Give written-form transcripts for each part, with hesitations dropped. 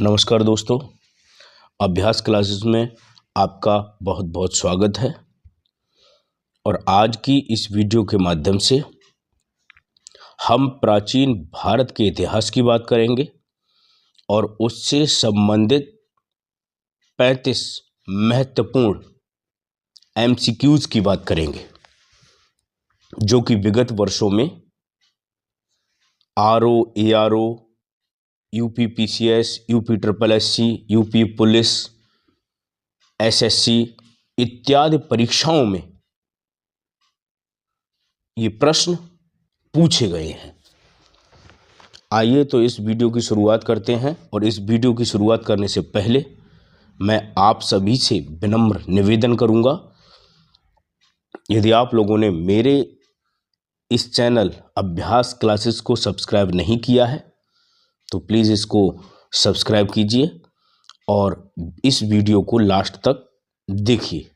नमस्कार दोस्तों, अभ्यास क्लासेस में आपका बहुत बहुत स्वागत है। और आज की इस वीडियो के माध्यम से हम प्राचीन भारत के इतिहास की बात करेंगे और उससे संबंधित 35 महत्वपूर्ण MCQs की बात करेंगे, जो कि विगत वर्षों में RO, ARO, UP PCS, UP SSC, UP police, SSC इत्यादि परीक्षाओं में ये प्रश्न पूछे गए हैं। आइए तो इस वीडियो की शुरुआत करते हैं। और इस वीडियो की शुरुआत करने से पहले मैं आप सभी से विनम्र निवेदन करूंगा, यदि आप लोगों ने मेरे इस चैनल अभ्यास क्लासेस को सब्सक्राइब नहीं किया है तो प्लीज़ इसको सब्सक्राइब कीजिए और इस वीडियो को लास्ट तक देखिए।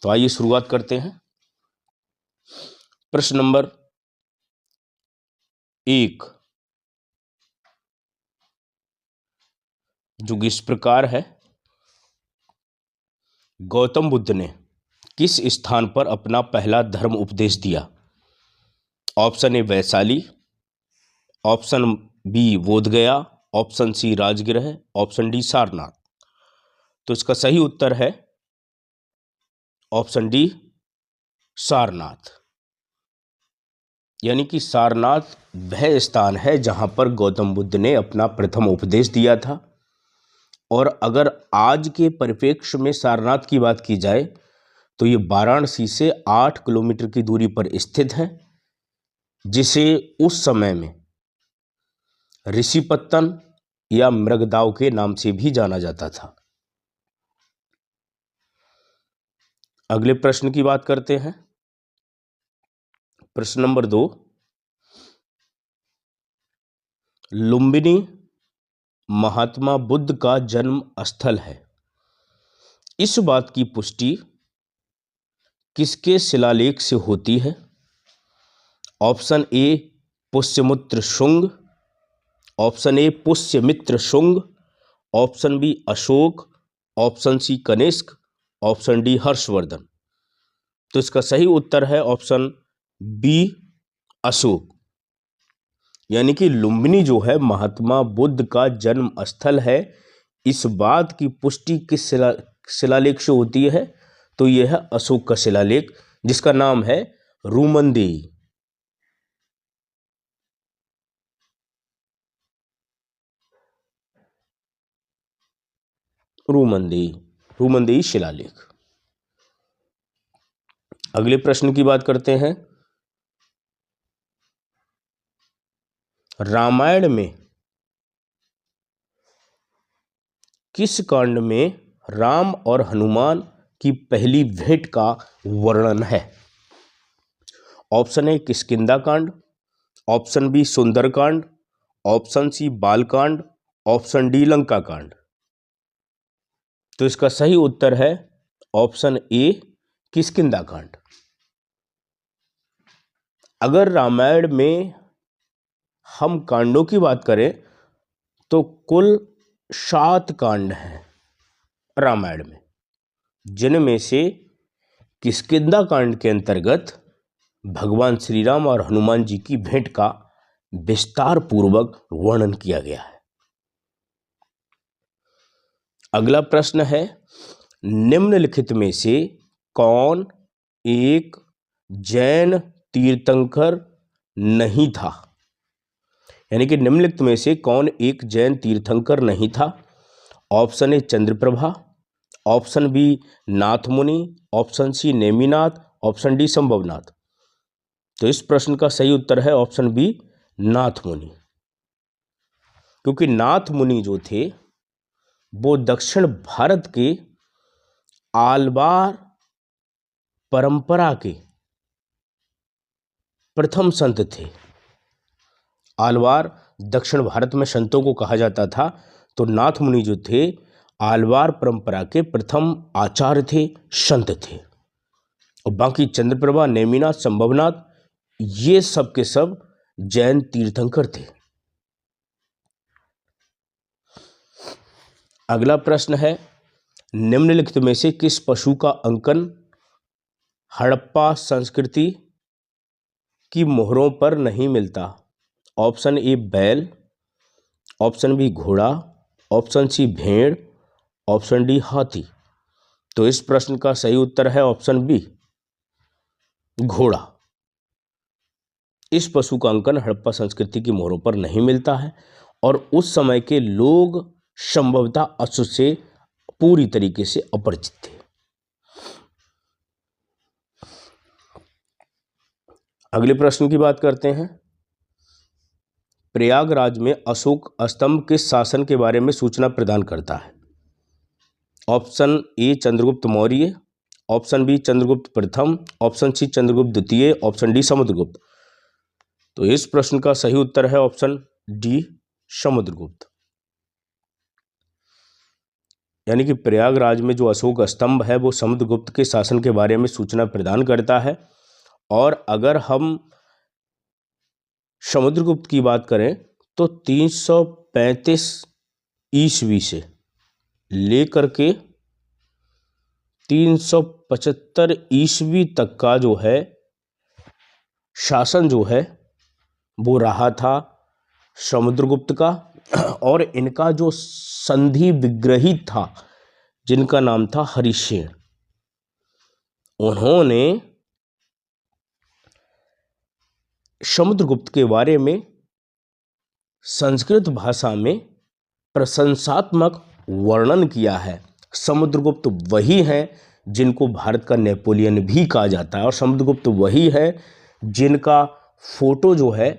तो आइए शुरुआत करते हैं। प्रश्न नंबर 1, जो इस प्रकार है, गौतम बुद्ध ने किस स्थान पर अपना पहला धर्म उपदेश दिया? Option A Vaishali, option B Bodhgaya, option C Rajagriha, option D Sarnath. तो इसका सही उत्तर है ऑप्शन डी सारनाथ। यानी कि सारनाथ वह स्थान है जहां पर गौतम बुद्ध ने अपना प्रथम उपदेश दिया था। और अगर आज के परिप्रेक्ष्य में सारनाथ की बात की जाए तो ये वाराणसी से 8 किलोमीटर की दूरी पर स्थित है, जिसे उस समय में ऋषिपत्तन या मृगदाव के नाम से भी जाना जाता था। अगले प्रश्न की बात करते हैं। प्रश्न नंबर 2, लुम्बिनी महात्मा बुद्ध का जन्म स्थल है। इस बात की पुष्टि किसके शिलालेख से होती है? Option A Pushyamitra Shunga, option A Pushyamitra Shunga, option B Ashoka, option C Kanishka, option D Harshavardhana. तो इसका सही उत्तर है ऑप्शन बी अशोक। यानी कि लुम्बिनी जो है महात्मा बुद्ध का जन्म स्थल है। इस बात की पुष्टि किस शिलालेख से होती है? तो यह है अशोक का शिलालेख, जिसका नाम है रूमनदेई। रूमनदेई शिलालेख। अगले प्रश्न की बात करते हैं। रामायण में किस कांड में राम और हनुमान की पहली भेंट का वर्णन है? Option A Kishkindha Kand, option B Sundarkand, option C Balkand, option D Lanka Kand. तो इसका सही उत्तर है ऑप्शन ए किष्किंधा कांड। अगर रामायण में हम कांडों की बात करें तो कुल 7 कांड हैं रामायण में, जिनमें से किष्किंधा कांड के अंतर्गत भगवान श्री राम और हनुमान जी की भेंट का विस्तार पूर्वक वर्णन किया गया है। अगला प्रश्न है, निम्नलिखित में से कौन एक जैन तीर्थंकर नहीं था? यानी कि निम्नलिखित में से कौन एक जैन तीर्थंकर नहीं था? Option A Chandraprabha, option B Nath Muni, option C Neminath, option D Sambhavnath. तो इस प्रश्न का सही उत्तर है ऑप्शन बी नाथ मुनि। क्योंकि नाथ मुनि जो थे वो दक्षिण भारत के आलवार परंपरा के प्रथम संत थे। आलवार दक्षिण भारत में संतों को कहा जाता था, तो नाथ मुनि जो थे आलवार परंपरा के प्रथम आचार्य थे, संत थे। और बाकी चंद्रप्रभा, नेमिनाथ, संभवनाथ ये सब के सब जैन तीर्थंकर थे। अगला प्रश्न है, निम्नलिखित में से किस पशु का अंकन हड़प्पा संस्कृति की मोहरों पर नहीं मिलता? ऑप्शन ए बैल, ऑप्शन बी घोड़ा, ऑप्शन सी भेड़, ऑप्शन डी हाथी। तो इस प्रश्न का सही उत्तर है ऑप्शन बी घोड़ा। इस पशु का अंकन हड़प्पा संस्कृति की मोहरों पर नहीं मिलता है और उस समय के लोग संभवतः अश्व से पूरी तरीके से अपरिचित थे। अगले प्रश्न की बात करते हैं। प्रयागराज में अशोक स्तंभ किस शासन के बारे में सूचना प्रदान करता है? Option A Chandragupta Maurya, option B Chandragupta प्रथम, ऑप्शन सी चंद्रगुप्त द्वितीय, ऑप्शन डी समुद्रगुप्त। तो इस प्रश्न का सही उत्तर है ऑप्शन डी समुद्रगुप्त। यानी कि प्रयागराज में जो अशोक स्तंभ है वो समुद्रगुप्त के शासन के बारे में सूचना प्रदान करता है। और अगर हम समुद्रगुप्त की बात करें तो 335 ईस्वी से लेकर के 375 ईस्वी तक का जो है शासन जो है वो रहा था समुद्रगुप्त का। और इनका जो संधि विग्रही था जिनका नाम था हरिसेन, उन्होंने समुद्रगुप्त के बारे में संस्कृत भाषा में प्रशंसात्मक वर्णन किया है। समुद्रगुप्त वही हैं जिनको भारत का नेपोलियन भी कहा जाता है और समुद्रगुप्त वही है जिनका फोटो जो है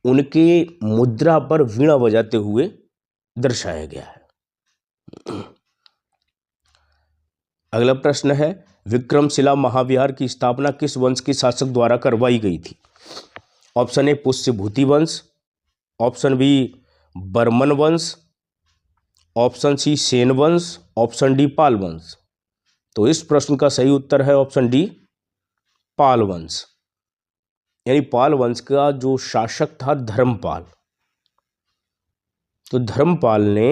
उनके मुद्रा पर वीणा बजाते हुए दर्शाया गया है। अगला प्रश्न है, विक्रमशिला महाविहार की स्थापना किस वंश के शासक द्वारा करवाई गई थी? ऑप्शन ए पुष्यभूति वंश, ऑप्शन बी बर्मन वंश, ऑप्शन सी सेन वंश, ऑप्शन डी पाल वंश। तो इस प्रश्न का सही उत्तर है ऑप्शन डी पाल वंश। यानी पाल वंश का जो शासक था धर्मपाल, तो धर्मपाल ने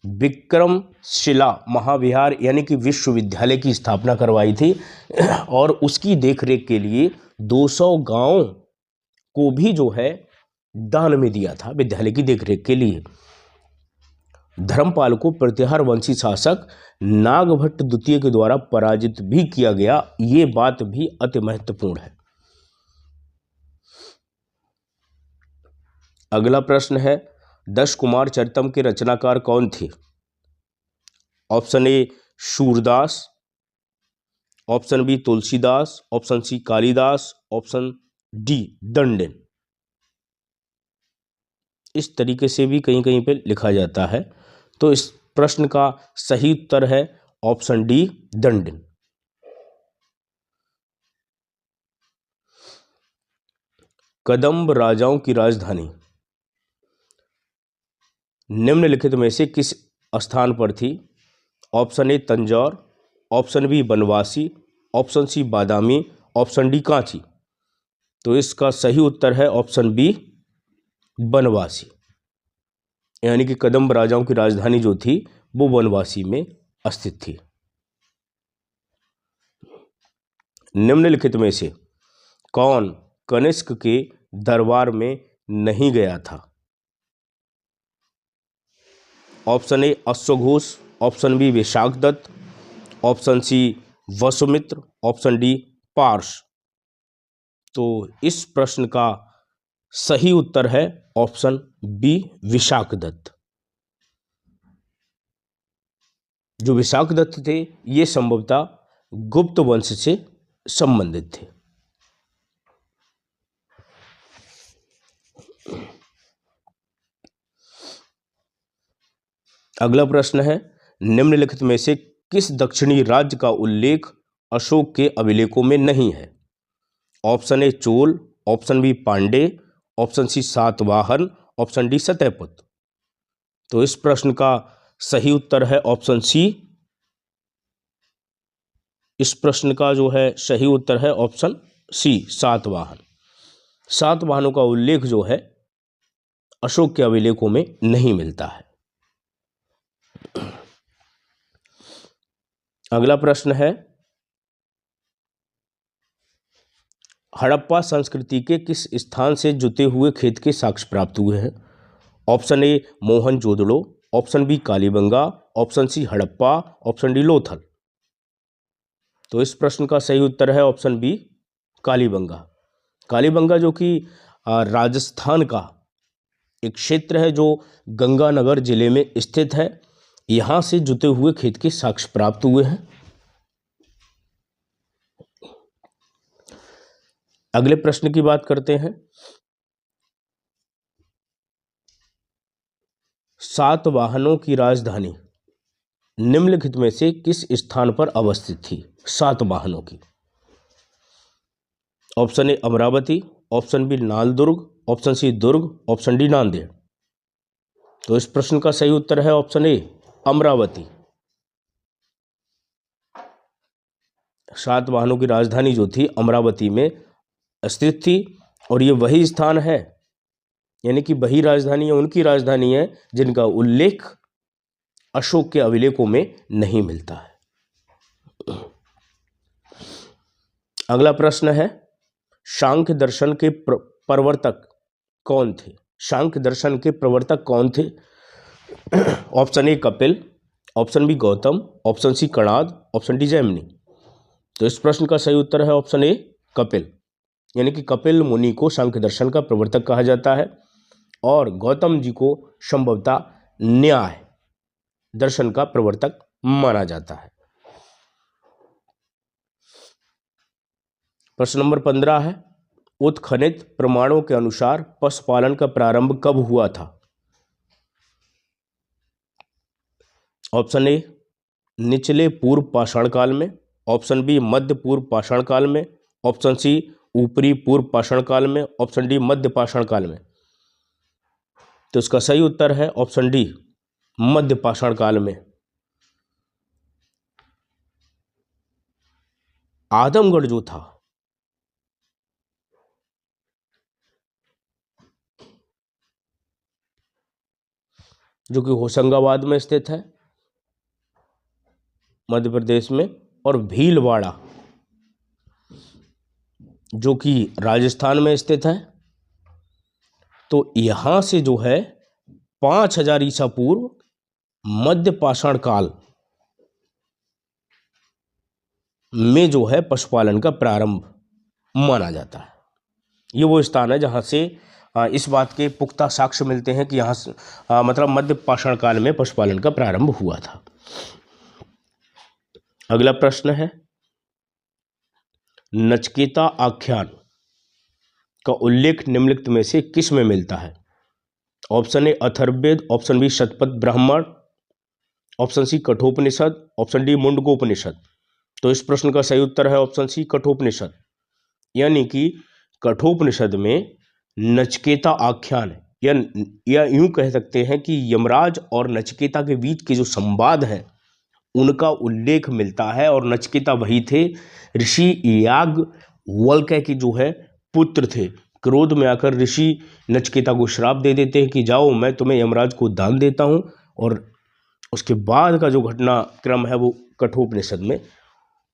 विक्रमशिला महाविहार यानी कि विश्वविद्यालय की स्थापना करवाई थी और उसकी देखरेख के लिए 200 गांवों को भी जो है दान में दिया था विद्यालय की देखरेख के लिए। धर्मपाल को प्रतिहार वंशी शासक नागभट्ट द्वितीय के द्वारा पराजित भी किया गया, ये बात भी अति महत्वपूर्ण है। अगला प्रश्न है, 10 कुमार चरितम के रचनाकार कौन थे? Option A Surdas, option B Tulsidas, option C Kalidas, option D Dandin. इस तरीके से भी कहीं कहीं पे लिखा जाता है। तो इस प्रश्न का सही उत्तर है ऑप्शन डी दंडन। कदंब राजाओं की राजधानी निम्नलिखित में से किस स्थान पर थी? Option A Tanjore, option B Banavasi, option C Badami, option D Kanchi. तो इसका सही उत्तर है ऑप्शन बी बनवासी। यानी कि कदंब राजाओं की राजधानी जो थी वो बनवासी में स्थित थी। निम्नलिखित में से कौन कनिष्क के दरबार में नहीं गया था? ऑप्शन ए अश्वघोष, option B Vishakhadatta, option C Vasumitra, option D Parshva. तो इस प्रश्न का सही उत्तर है ऑप्शन बी विशाखदत्त। जो विशाखदत्त थे ये संभवतः गुप्त वंश से संबंधित थे। अगला प्रश्न है, निम्नलिखित में से किस दक्षिणी राज्य का उल्लेख अशोक के अभिलेखों में नहीं है? Option A Chola, option B Pandya, option C Satavahana, option D Satiyaputra. तो इस प्रश्न का सही उत्तर है ऑप्शन सी। इस प्रश्न का जो है सही उत्तर है ऑप्शन सी सातवाहन। सातवाहनों का उल्लेख जो है अशोक के अभिलेखों में नहीं मिलता है। अगला प्रश्न है, हड़प्पा संस्कृति के किस स्थान से जुते हुए खेत के साक्ष्य प्राप्त हुए हैं? Option A Mohenjodaro, option B Kalibangan, option C Harappa, option D Lothal. तो इस प्रश्न का सही उत्तर है ऑप्शन बी कालीबंगा। कालीबंगा जो कि राजस्थान का एक क्षेत्र है जो गंगानगर जिले में स्थित है, यहां से जुते हुए खेत के साक्ष्य प्राप्त हुए हैं। अगले प्रश्न की बात करते हैं, सातवाहनों की राजधानी निम्नलिखित में से किस स्थान पर अवस्थित थी? सातवाहनों की, option A Amaravati, option B Naldurg, option C Durg, option D Nanded. तो इस प्रश्न का सही उत्तर है ऑप्शन ए अमरावती। सातवाहनों की राजधानी जो थी अमरावती में स्थित थी, और ये वही स्थान है, यानी कि वही राजधानी है, उनकी राजधानी है जिनका उल्लेख अशोक के अभिलेखों में नहीं मिलता है। अगला प्रश्न है, सांख्य दर्शन के प्रवर्तक कौन थे? सांख्य दर्शन के प्रवर्तक कौन थे? Option A Kapil, option B Gautam, option C Kanad, option D Jaimini. तो इस प्रश्न का सही उत्तर है ऑप्शन ए कपिल, यानी कि कपिल मुनि को सांख्य दर्शन का प्रवर्तक कहा जाता है और गौतम जी को संभवतः न्याय दर्शन का प्रवर्तक माना जाता है। प्रश्न नंबर 15 है, उत्खनित प्रमाणों के अनुसार पशुपालन का प्रारंभ कब हुआ था? ऑप्शन ए निचले पूर्व पाषाण काल में, ऑप्शन बी मध्य पूर्व पाषाण काल में, ऑप्शन सी ऊपरी पूर्व पाषाण काल में, ऑप्शन डी मध्य पाषाण काल में। तो इसका सही उत्तर है ऑप्शन डी मध्य पाषाण काल में। आदमगढ़ जो था जो कि होशंगाबाद में स्थित है मध्य प्रदेश में, और भीलवाड़ा जो कि राजस्थान में स्थित है, तो यहां से जो है 5000 ईसा पूर्व मध्य पाषाण काल में जो है पशुपालन का प्रारंभ माना जाता है। ये वो स्थान है जहां से इस बात के पुख्ता साक्ष्य मिलते हैं कि यहाँ से मतलब मध्य पाषाण काल में पशुपालन का प्रारंभ हुआ था। अगला प्रश्न है, नचकेता आख्यान का उल्लेख निम्नलिखित में से किस में मिलता है? Option A Atharvaveda, option B Shatapatha Brahmana, option C Kathopanishad, option D Mundakopanishad. तो इस प्रश्न का सही उत्तर है ऑप्शन सी कठोपनिषद, यानी कि कठोपनिषद में नचकेता आख्यान या यूं कह सकते हैं कि यमराज और नचकेता के बीच के जो संवाद है उनका उल्लेख मिलता है। और नचकेता वही थे ऋषि याज्ञवल्क्य के जो है पुत्र थे। क्रोध में आकर ऋषि नचकेता को श्राप दे देते हैं कि जाओ मैं तुम्हें यमराज को दान देता हूं, और उसके बाद का जो घटनाक्रम है वो कठोपनिषद में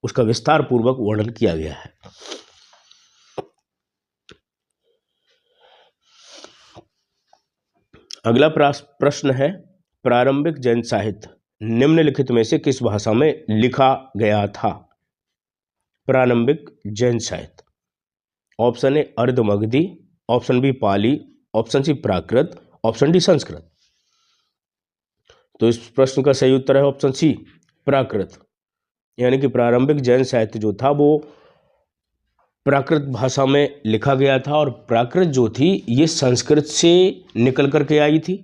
उसका विस्तार पूर्वक वर्णन किया गया है। अगला प्रश्न है, प्रारंभिक जैन साहित्य निम्नलिखित में से किस भाषा में लिखा गया था? प्रारंभिक जैन साहित्य, option A Ardhamagadhi, option B Pali, option C Prakrit, option D Sanskrit. तो इस प्रश्न का सही उत्तर है ऑप्शन सी प्राकृत, यानी कि प्रारंभिक जैन साहित्य जो था वो प्राकृत भाषा में लिखा गया था। और प्राकृत जो थी ये संस्कृत से निकल करके आई थी,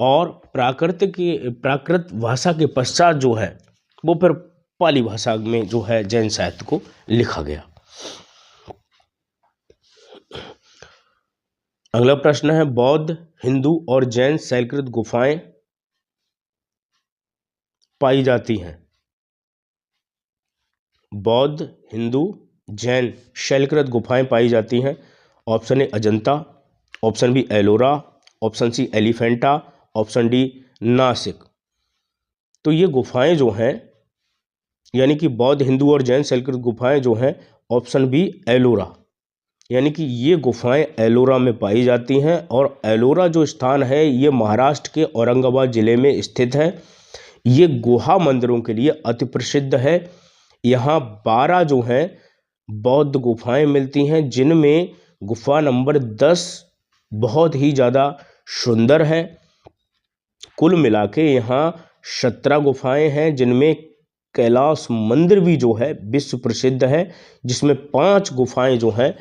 और प्राकृत भाषा के पश्चात जो है वो फिर पाली भाषा में जो है जैन साहित्य को लिखा गया। अगला प्रश्न है, बौद्ध, हिंदू और जैन शैलकृत गुफाएं पाई जाती हैं। बौद्ध, हिंदू, जैन शैलकृत गुफाएं पाई जाती हैं। Option A Ajanta, option B Ellora, option C Elephanta, option D Nashik. तो ये गुफाएं जो हैं, यानी कि बौद्ध, हिंदू और जैन शैलकृत गुफाएं जो हैं, ऑप्शन बी एलोरा, यानी कि ये गुफाएं एलोरा में पाई जाती हैं। और एलोरा जो स्थान है ये महाराष्ट्र के औरंगाबाद जिले में स्थित है। ये गुहा मंदिरों के लिए अति प्रसिद्ध है। यहाँ 12 जो हैं बौद्ध गुफाएं मिलती हैं, जिनमें गुफा नंबर 10 बहुत ही ज़्यादा सुंदर है। कुल मिला के यहाँ 17 गुफाएं हैं, जिनमें कैलाश मंदिर भी जो है विश्व प्रसिद्ध है, जिसमें 5 गुफाएं जो हैं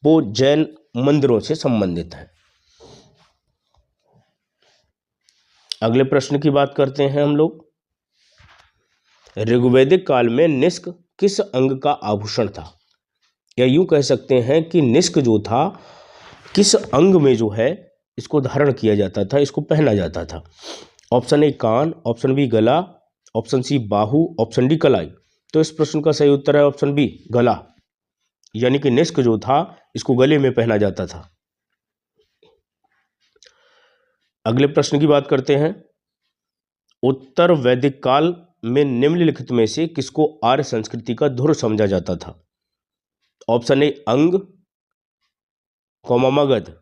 वो जैन मंदिरों से संबंधित हैं। अगले प्रश्न की बात करते हैं हम लोग। ऋग्वैदिक काल में निष्क किस अंग का आभूषण था? या यूं कह सकते हैं कि निष्क जो था किस अंग में जो है इसको धारण किया जाता था, इसको पहना जाता था? ऑप्शन ए कान, ऑप्शन बी गला, ऑप्शन सी बाहु, ऑप्शन डी कलाई। तो इस प्रश्न का सही उत्तर है ऑप्शन बी गला, यानी कि निष्क जो था इसको गले में पहना जाता था। अगले प्रश्न की बात करते हैं। उत्तर वैदिक काल में निम्नलिखित में से किसको आर्य संस्कृति का धुर समझा जाता था? ऑप्शन ए अंग कौमा मगध,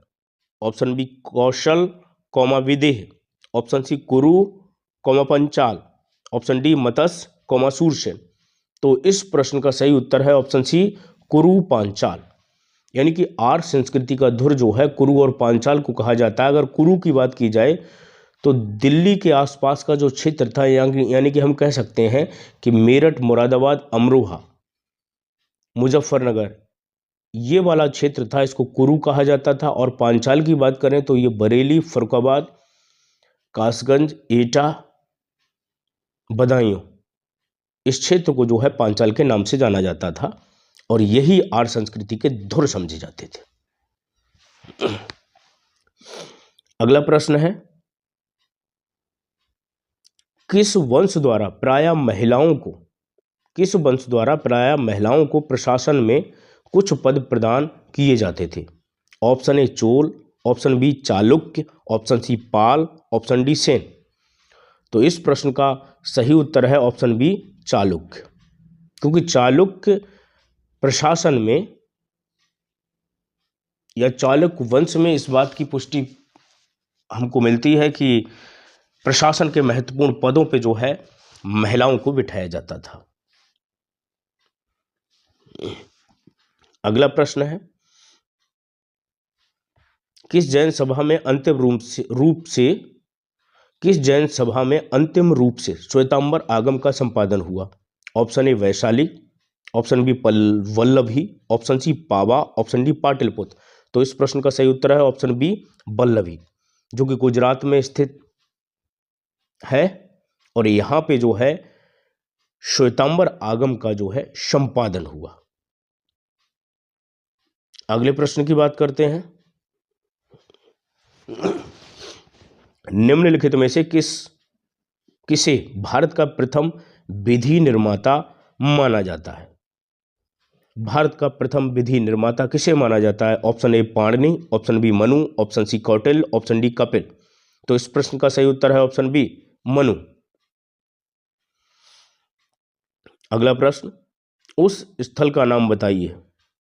ऑप्शन बी कौशल कौमा विदेह, ऑप्शन सी कुरु कौमा पंचाल, ऑप्शन डी मत्स्य कौमा सूरसेन। तो इस प्रश्न का सही उत्तर है ऑप्शन सी कुरु पांचाल, यानी कि आर्य संस्कृति का धुर जो है कुरु और पांचाल को कहा जाता है। अगर कुरु की बात की जाए तो दिल्ली के आसपास का जो क्षेत्र था, यानी कि हम कह सकते हैं कि मेरठ, मुरादाबाद, अमरोहा, मुजफ्फरनगर, ये वाला क्षेत्र था, इसको कुरु कहा जाता था। और पांचाल की बात करें तो ये बरेली, फरुखाबाद, कासगंज, एटा, बदायूं, इस क्षेत्र को जो है पांचाल के नाम से जाना जाता था, और यही आर्य संस्कृति के धुर समझे जाते थे। अगला प्रश्न है, किस वंश द्वारा प्रायः महिलाओं को प्रशासन में कुछ पद प्रदान किए जाते थे? Option A Chola, option B Chalukya, option C Pala, option D Sena. तो इस प्रश्न का सही उत्तर है ऑप्शन बी चालुक्य, क्योंकि चालुक्य प्रशासन में या चालुक्य वंश में इस बात की पुष्टि हमको मिलती है कि प्रशासन के महत्वपूर्ण पदों पे जो है महिलाओं को बिठाया जाता था। अगला प्रश्न है, किस जैन सभा में अंतिम रूप से श्वेतांबर आगम का संपादन हुआ? Option A Vaishali, option B Vallabhi, option C Pava, option D Pataliputra. तो इस प्रश्न का सही उत्तर है ऑप्शन बी वल्लभी, जो कि गुजरात में स्थित है, और यहां पे जो है श्वेतांबर आगम का जो है संपादन हुआ। अगले प्रश्न की बात करते हैं। निम्नलिखित में से किसे भारत का प्रथम विधि निर्माता माना जाता है? भारत का प्रथम विधि निर्माता किसे माना जाता है? Option A Panini, option B Manu, option C Kautilya, option D Kapil. तो इस प्रश्न का सही उत्तर है ऑप्शन बी मनु। अगला प्रश्न, उस स्थल का नाम बताइए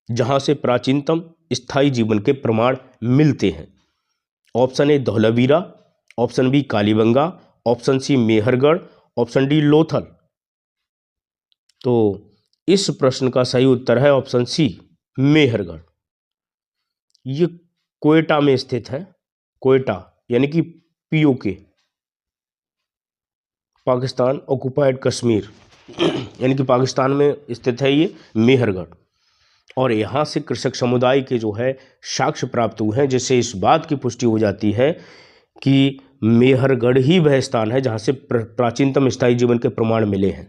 जहां से प्राचीनतम स्थायी जीवन के प्रमाण मिलते हैं। Option A Dholavira, option B Kalibangan, option C Mehrgarh, option D Lothal. तो इस प्रश्न का सही उत्तर है ऑप्शन सी मेहरगढ़। ये कोयटा में स्थित है, कोयटा यानी कि पीओके, पाकिस्तान ऑक्युपाइड कश्मीर यानी कि पाकिस्तान में स्थित है ये मेहरगढ़। और यहाँ से कृषक समुदाय के जो है साक्ष्य प्राप्त हुए हैं, जिससे इस बात की पुष्टि हो जाती है कि मेहरगढ़ ही वह स्थान है जहाँ से प्राचीनतम स्थायी जीवन के प्रमाण मिले हैं।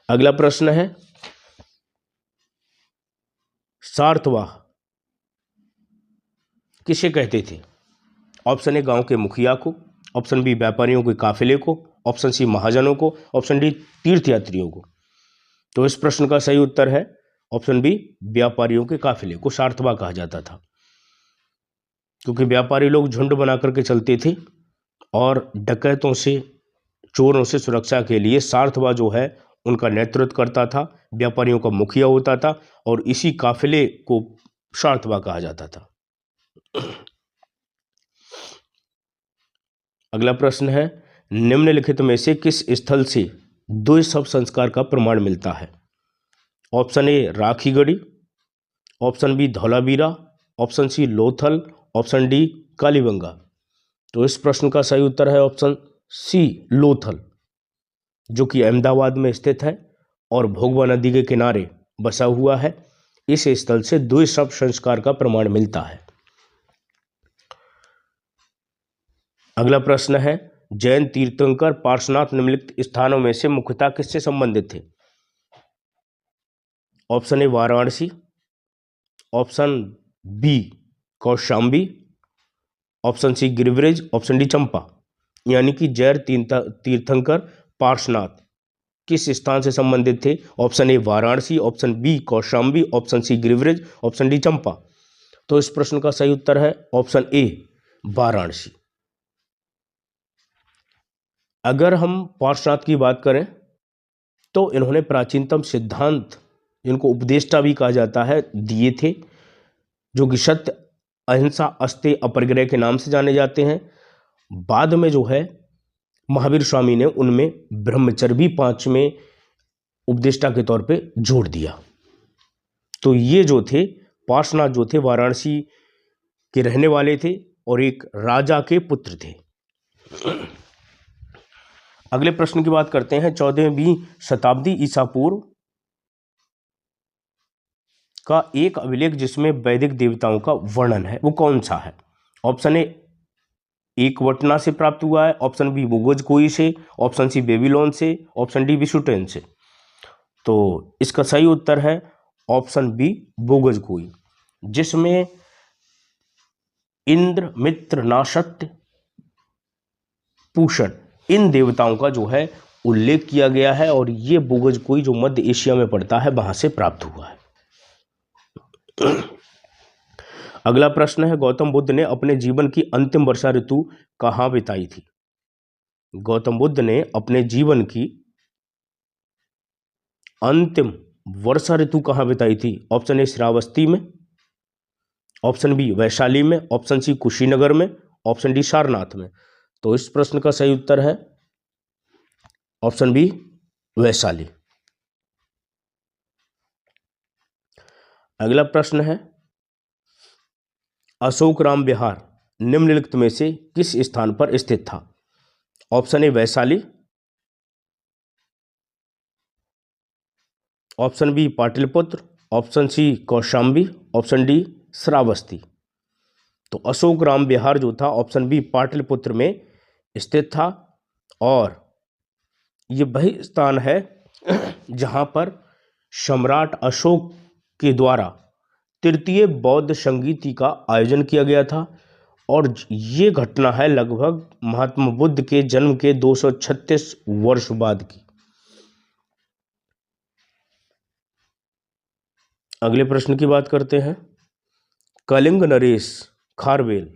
अगला प्रश्न है, सार्थवाह किसे कहते थे? ऑप्शन ए गांव के मुखिया को, ऑप्शन बी व्यापारियों के काफिले को, ऑप्शन सी महाजनों को, ऑप्शन डी तीर्थयात्रियों को। तो इस प्रश्न का सही उत्तर है ऑप्शन बी व्यापारियों के काफिले को सार्थवाह कहा जाता था, क्योंकि व्यापारी लोग झुंड बना करके चलते थे और डकैतों से, चोरों से सुरक्षा के लिए सार्थवा जो है उनका नेतृत्व करता था, व्यापारियों का मुखिया होता था और इसी काफिले को सार्थवा कहा जाता था। अगला प्रश्न है, निम्नलिखित में से किस स्थल से द्वि शव संस्कार का प्रमाण मिलता है? Option A Rakhigarhi, option B Dholavira, option C Lothal, option D Kalibangan. तो इस प्रश्न का सही उत्तर है ऑप्शन सी लोथल, जो कि अहमदाबाद में स्थित है और भोगवा नदी के किनारे बसा हुआ है। इस स्थल से द्वि शव संस्कार का प्रमाण मिलता है। अगला प्रश्न है, जैन तीर्थंकर पार्श्वनाथ निम्नलिखित स्थानों में से मुख्यतः किससे संबंधित थे? Option A Varanasi, option B Kaushambi, option C Girivraja, option D Champa. यानी कि जैन तीर्थंकर पार्श्वनाथ किस स्थान से संबंधित थे? Option A Varanasi, option B Kaushambi, option C Girivraja, option D Champa. तो इस प्रश्न का सही उत्तर है ऑप्शन ए वाराणसी। अगर हम पार्श्वनाथ की बात करें तो इन्होंने प्राचीनतम सिद्धांत, जिनको उपदेष्टा भी कहा जाता है, दिए थे, जो कि सत्य, अहिंसा, अस्तेय, अपरिग्रह के नाम से जाने जाते हैं। बाद में जो है महावीर स्वामी ने उनमें ब्रह्मचर्य भी 5वें उपदेष्टा के तौर पे जोड़ दिया। तो ये जो थे पार्श्वनाथ जो थे वाराणसी के रहने वाले थे और एक राजा के पुत्र थे। अगले प्रश्न की बात करते हैं, 14वीं शताब्दी ईसा पूर्व का एक अभिलेख जिसमें वैदिक देवताओं का वर्णन है, वो कौन सा है? ऑप्शन ए एकवटना से प्राप्त हुआ है, ऑप्शन बी बोगोजकोई से, ऑप्शन सी बेबीलोन से, ऑप्शन डी विशुटेन से। तो इसका सही उत्तर है ऑप्शन बी बोगोजकोई, जिसमें इंद्र, मित्र, नासत्य, पूषण, इन देवताओं का जो है उल्लेख किया गया है और ये बोगोजकोई जो मध्य एशिया में पड़ता है वहां से प्राप्त हुआ है। अगला प्रश्न है, गौतम बुद्ध ने अपने जीवन की अंतिम वर्षा ऋतु कहाँ बिताई थी? गौतम बुद्ध ने अपने जीवन की अंतिम वर्षा ऋतु कहाँ बिताई थी? ऑप्शन ए श्रावस्ती में, ऑप्शन बी वैशाली में, ऑप्शन सी कुशीनगर में, ऑप्शन डी सारनाथ में। तो इस प्रश्न का सही उत्तर है ऑप्शन बी वैशाली। अगला प्रश्न है, अशोकराम विहार निम्नलिखित में से किस स्थान पर स्थित था? Option A Vaishali, option B Pataliputra, option C Kaushambi, option D Shravasti. तो अशोकराम विहार जो था ऑप्शन बी पाटलिपुत्र में स्थित था और ये वही स्थान है जहां पर सम्राट अशोक के द्वारा तृतीय बौद्ध संगीति का आयोजन किया गया था और ये घटना है लगभग महात्मा बुद्ध के जन्म के 236 वर्ष बाद की। अगले प्रश्न की बात करते हैं, कलिंग नरेश खारवेल,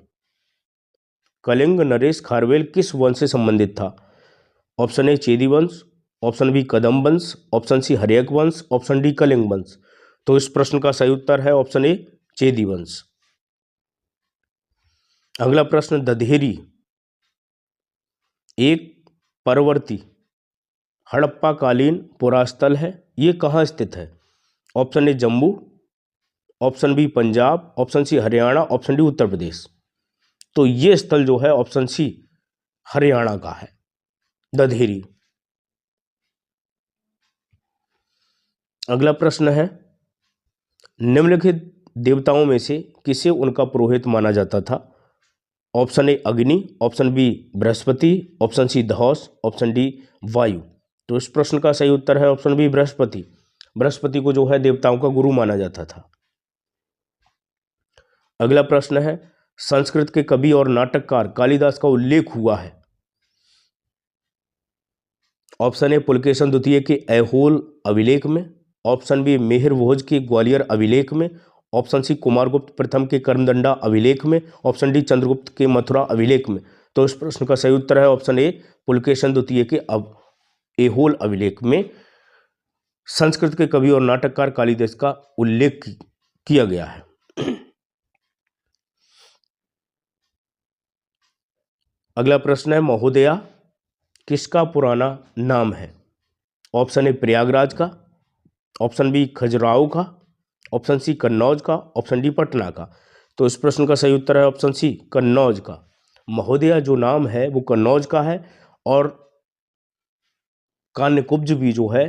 कलिंग नरेश खारवेल किस वंश से संबंधित था? ऑप्शन ए चेदी वंश, ऑप्शन बी कदम वंश, ऑप्शन सी हर्यक वंश, ऑप्शन डी कलिंग वंश। तो इस प्रश्न का सही उत्तर है ऑप्शन ए चेदी वंश। अगला प्रश्न, दधेरी एक परवर्ती हड़प्पा कालीन पुरास्थल है, ये कहाँ स्थित है? Option A Jammu, option B Punjab, option C Haryana, option D Uttar Pradesh. तो ये स्थल जो है ऑप्शन सी हरियाणा का है, दधेरी। अगला प्रश्न है, निम्नलिखित देवताओं में से किसे उनका पुरोहित माना जाता था? Option A Agni, option B Brihaspati, option C Dyaus, option D Vayu. तो इस प्रश्न का सही उत्तर है ऑप्शन बी बृहस्पति। बृहस्पति को जो है देवताओं का गुरु माना जाता था। अगला प्रश्न है, संस्कृत के कवि और नाटककार कालिदास का उल्लेख हुआ है? ऑप्शन ए पुलकेशन द्वितीय के ऐहोल अभिलेख में, ऑप्शन बी मिहिर भोज के ग्वालियर अभिलेख में, ऑप्शन सी कुमारगुप्त प्रथम के कर्मदंडा अभिलेख में, ऑप्शन डी चंद्रगुप्त के मथुरा अभिलेख में। तो इस प्रश्न का सही उत्तर है ऑप्शन ए, पुलकेशन द्वितीय के ऐहोल अभिलेख में संस्कृत के कवि और नाटककार कालिदास का उल्लेख किया गया है। अगला प्रश्न है, महोदया किसका पुराना नाम है? ऑप्शन ए प्रयागराज का, ऑप्शन बी खजुराहो का, ऑप्शन सी कन्नौज का, ऑप्शन डी पटना का। तो इस प्रश्न का सही उत्तर है ऑप्शन सी, कन्नौज का। महोदया जो नाम है वो कन्नौज का है और कान्यकुब्ज भी जो है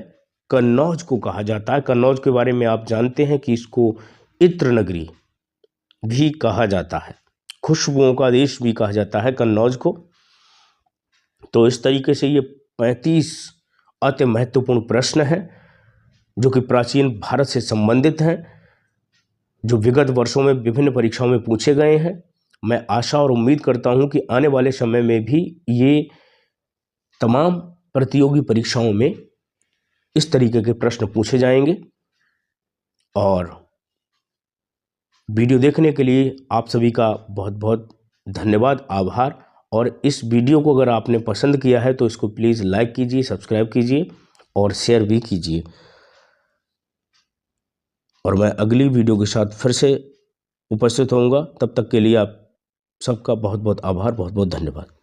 कन्नौज को कहा जाता है। कन्नौज के बारे में आप जानते हैं कि इसको इत्र नगरी भी कहा जाता है, खुशबुओं का देश भी कहा जाता है कन्नौज को। तो इस तरीके से ये 35 अति महत्वपूर्ण प्रश्न हैं जो कि प्राचीन भारत से संबंधित हैं, जो विगत वर्षों में विभिन्न परीक्षाओं में पूछे गए हैं। मैं आशा और उम्मीद करता हूं कि आने वाले समय में भी ये तमाम प्रतियोगी परीक्षाओं में इस तरीके के प्रश्न पूछे जाएंगे। और वीडियो देखने के लिए आप सभी का बहुत बहुत धन्यवाद, आभार। और इस वीडियो को अगर आपने पसंद किया है तो इसको प्लीज़ लाइक कीजिए, सब्सक्राइब कीजिए और शेयर भी कीजिए। और मैं अगली वीडियो के साथ फिर से उपस्थित होऊंगा। तब तक के लिए आप सबका बहुत बहुत आभार, बहुत बहुत धन्यवाद।